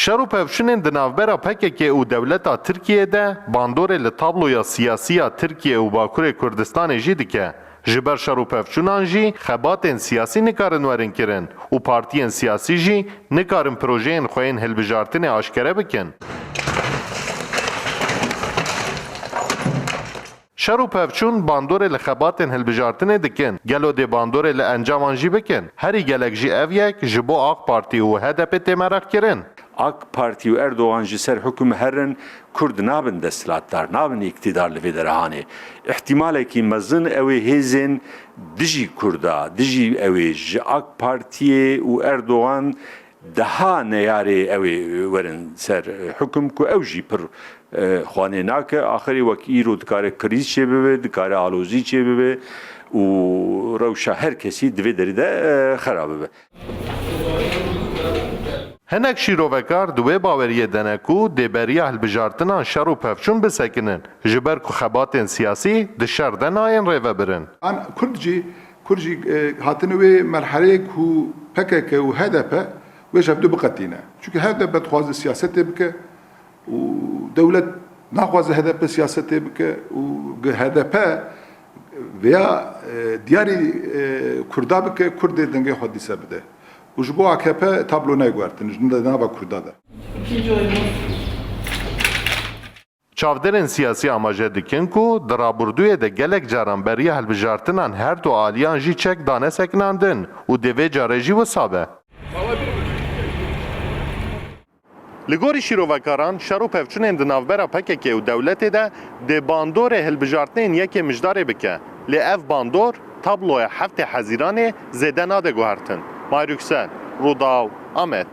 Şer û pevçûnên di navbera PKK û dewleta Tirkiyeyê de bandorê li tabloya siyasî ya Tirkiye û Bakurê Kurdistanê jî dike. Ji ber şer û pevçûnan jî xebatên siyasî nikarin werin kirin û partiyên siyasî jî nikarin projeyên xwe yên hilbijartinê aşkere bikin. Şer û pevçûn bandorê li xebatên hilbijartinê dikin. Gelo dê bandorê li encaman jî bikin. Herî gelek jî ev yek ji bo AK Parti û HDP tê mereq kirin. AK Parti û Erdoğan ji ser hukm herin Kurd nabin desthilatdar, nabin iktidar li vê derahanê. İhtimalekî mezin ew ê hêzên dijî Kurda, dijî ew ê ji AK Partiye û Erdoğan daha neyarê ew ê werin ser hukm ku ew jî pir xwanê nake. Axirê wek îro dikare krîz çê bibe, dikare alozî çê bibe û rewşa her kesî divê derî de xerab bibe. Hinek şîrovekar di wê baweriyê dene ku dêberiya hilbijartinan şer û pevçûn bisekinin ji ber ku xebatên siyasî di şer de nayên rêvebirin. An Kurd jî hatine wê merheleyê ku PKK û HDP wê jevdû biqetîne. Çünkü HDP dixwaze siyasetê bike û dewlet naxwaze HDP siyasetê bike û HDP veya diyarî Kurda bike Kurdê dengê xwe dîse bide. û ji bo AKP tablo negwertin ji nava Kurda de. Çavderên siyasî amaje dikin ku di raburdûyê de gelek caran beriya hilbijartinan her du aliyan jî çek dane sekinandin û divê carê jî wisa be. Li gorî şîrovekaran, şer û pevçûnên di navbera PKK û dewletê de dê bandorê hilbijartinên yekê mijdarê bike. Lê ev bandor tabloya heftê hezîranê zêde nade guhertin. Mayrûksel, Rûdaw, Amet.